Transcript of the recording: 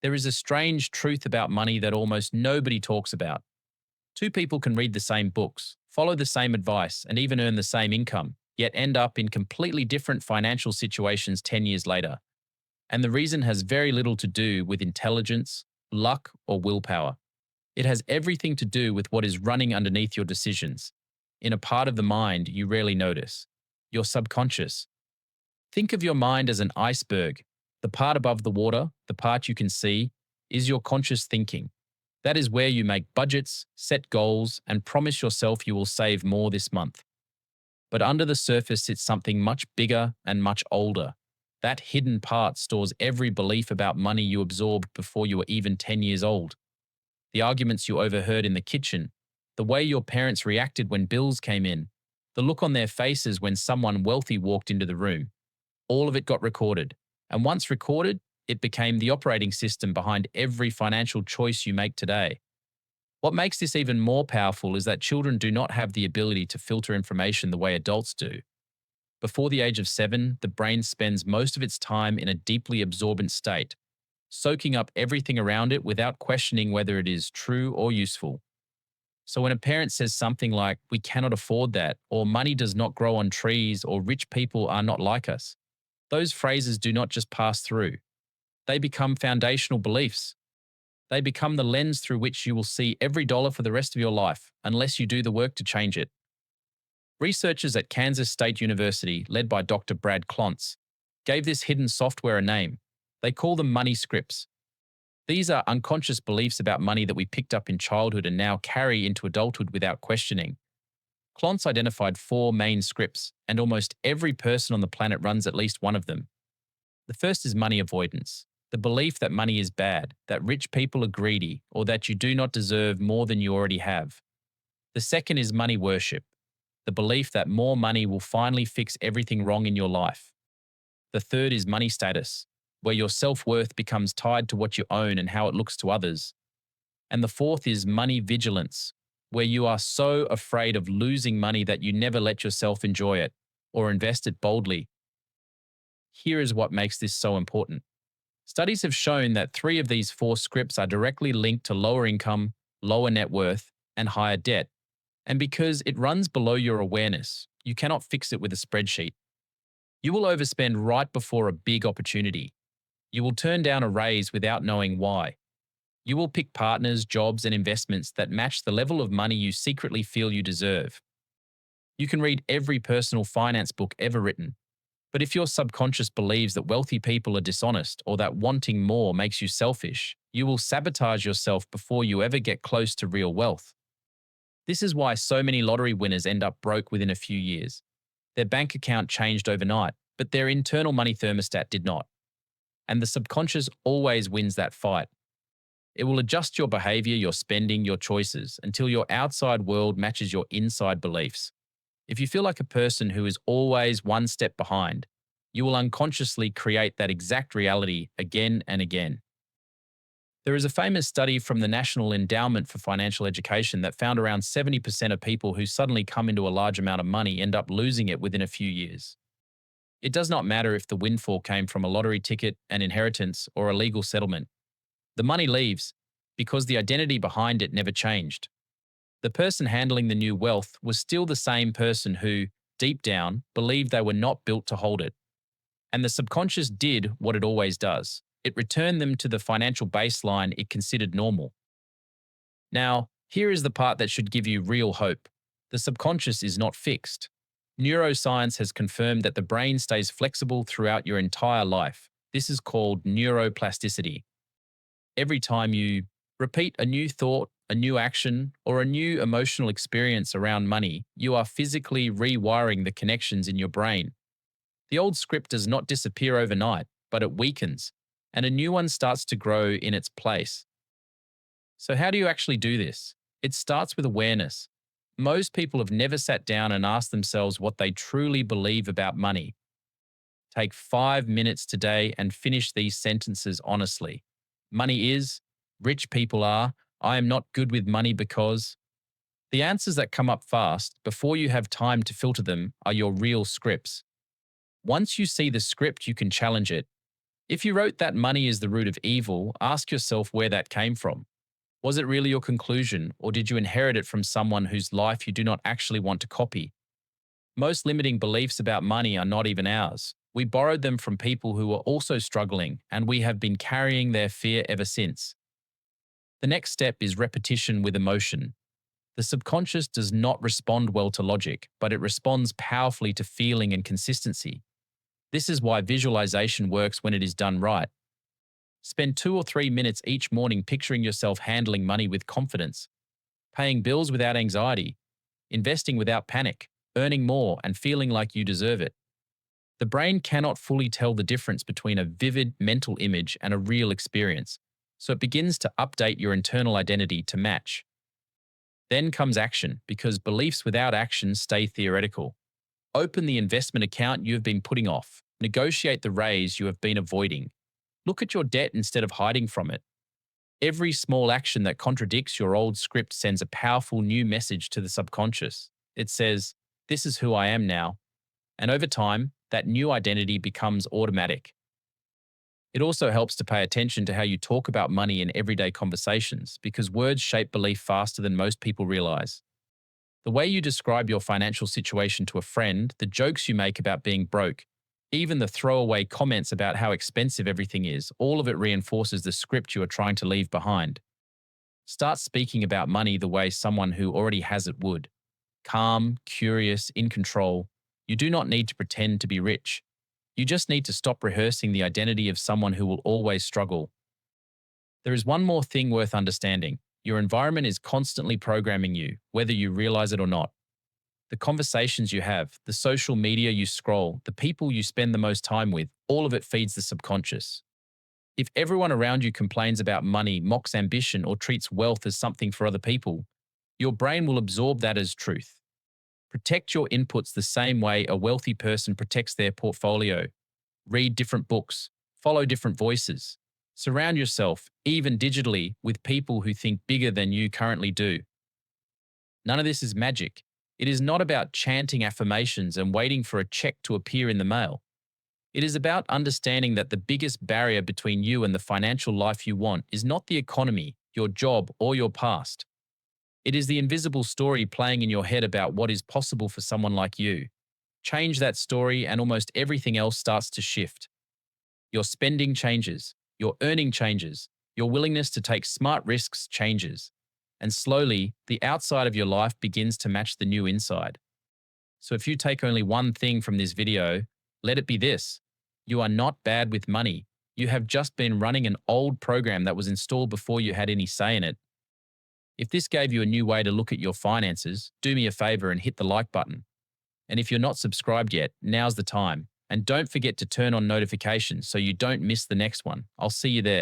There is a strange truth about money that almost nobody talks about. Two people can read the same books, follow the same advice, and even earn the same income, yet end up in completely different financial situations 10 years later. And the reason has very little to do with intelligence, luck, or willpower. It has everything to do with what is running underneath your decisions, in a part of the mind you rarely notice, your subconscious. Think of your mind as an iceberg. The part above the water, the part you can see, is your conscious thinking. That is where you make budgets, set goals, and promise yourself you will save more this month. But under the surface sits something much bigger and much older. That hidden part stores every belief about money you absorbed before you were even 10 years old. The arguments you overheard in the kitchen, the way your parents reacted when bills came in, the look on their faces when someone wealthy walked into the room. All of it got recorded. And once recorded, it became the operating system behind every financial choice you make today. What makes this even more powerful is that children do not have the ability to filter information the way adults do. Before the age of 7, the brain spends most of its time in a deeply absorbent state, soaking up everything around it without questioning whether it is true or useful. So when a parent says something like, "We cannot afford that," or "money does not grow on trees," or "rich people are not like us," those phrases do not just pass through. They become foundational beliefs. They become the lens through which you will see every dollar for the rest of your life, unless you do the work to change it. Researchers at Kansas State University, led by Dr. Brad Klontz, gave this hidden software a name. They call them money scripts. These are unconscious beliefs about money that we picked up in childhood and now carry into adulthood without questioning. Klontz identified 4 main scripts, and almost every person on the planet runs at least one of them. The first is money avoidance, the belief that money is bad, that rich people are greedy, or that you do not deserve more than you already have. The second is money worship, the belief that more money will finally fix everything wrong in your life. The third is money status, where your self-worth becomes tied to what you own and how it looks to others. And the fourth is money vigilance, where you are so afraid of losing money that you never let yourself enjoy it or invest it boldly. Here is what makes this so important. Studies have shown that 3 of these 4 scripts are directly linked to lower income, lower net worth, and higher debt. And because it runs below your awareness, you cannot fix it with a spreadsheet. You will overspend right before a big opportunity. You will turn down a raise without knowing why. You will pick partners, jobs, and investments that match the level of money you secretly feel you deserve. You can read every personal finance book ever written, but if your subconscious believes that wealthy people are dishonest or that wanting more makes you selfish, you will sabotage yourself before you ever get close to real wealth. This is why so many lottery winners end up broke within a few years. Their bank account changed overnight, but their internal money thermostat did not. And the subconscious always wins that fight. It will adjust your behavior, your spending, your choices until your outside world matches your inside beliefs. If you feel like a person who is always one step behind, you will unconsciously create that exact reality again and again. There is a famous study from the National Endowment for Financial Education that found around 70% of people who suddenly come into a large amount of money end up losing it within a few years. It does not matter if the windfall came from a lottery ticket, an inheritance, or a legal settlement. The money leaves because the identity behind it never changed. The person handling the new wealth was still the same person who, deep down, believed they were not built to hold it. And the subconscious did what it always does. It returned them to the financial baseline it considered normal. Now, here is the part that should give you real hope. The subconscious is not fixed. Neuroscience has confirmed that the brain stays flexible throughout your entire life. This is called neuroplasticity. Every time you repeat a new thought, a new action, or a new emotional experience around money, you are physically rewiring the connections in your brain. The old script does not disappear overnight, but it weakens, and a new one starts to grow in its place. So how do you actually do this? It starts with awareness. Most people have never sat down and asked themselves what they truly believe about money. Take 5 minutes today and finish these sentences honestly. Money is, rich people are, I am not good with money because. The answers that come up fast, before you have time to filter them, are your real scripts. Once you see the script, you can challenge it. If you wrote that money is the root of evil, ask yourself where that came from. Was it really your conclusion, or did you inherit it from someone whose life you do not actually want to copy? Most limiting beliefs about money are not even ours. We borrowed them from people who were also struggling, and we have been carrying their fear ever since. The next step is repetition with emotion. The subconscious does not respond well to logic, but it responds powerfully to feeling and consistency. This is why visualization works when it is done right. Spend 2 or 3 minutes each morning picturing yourself handling money with confidence, paying bills without anxiety, investing without panic, earning more, and feeling like you deserve it. The brain cannot fully tell the difference between a vivid mental image and a real experience, so it begins to update your internal identity to match. Then comes action, because beliefs without action stay theoretical. Open the investment account you have been putting off. Negotiate the raise you have been avoiding. Look at your debt instead of hiding from it. Every small action that contradicts your old script sends a powerful new message to the subconscious. It says, "This is who I am now." And over time, that new identity becomes automatic. It also helps to pay attention to how you talk about money in everyday conversations, because words shape belief faster than most people realize. The way you describe your financial situation to a friend, the jokes you make about being broke, even the throwaway comments about how expensive everything is, all of it reinforces the script you are trying to leave behind. Start speaking about money the way someone who already has it would. Calm, curious, in control. You do not need to pretend to be rich. You just need to stop rehearsing the identity of someone who will always struggle. There is one more thing worth understanding. Your environment is constantly programming you, whether you realize it or not. The conversations you have, the social media you scroll, the people you spend the most time with, all of it feeds the subconscious. If everyone around you complains about money, mocks ambition, or treats wealth as something for other people, your brain will absorb that as truth. Protect your inputs the same way a wealthy person protects their portfolio. Read different books, follow different voices. Surround yourself, even digitally, with people who think bigger than you currently do. None of this is magic. It is not about chanting affirmations and waiting for a check to appear in the mail. It is about understanding that the biggest barrier between you and the financial life you want is not the economy, your job, or your past. It is the invisible story playing in your head about what is possible for someone like you. Change that story and almost everything else starts to shift. Your spending changes, your earning changes, your willingness to take smart risks changes. And slowly, the outside of your life begins to match the new inside. So if you take only one thing from this video, let it be this: you are not bad with money. You have just been running an old program that was installed before you had any say in it. If this gave you a new way to look at your finances, do me a favor and hit the like button. And if you're not subscribed yet, now's the time. And don't forget to turn on notifications so you don't miss the next one. I'll see you there.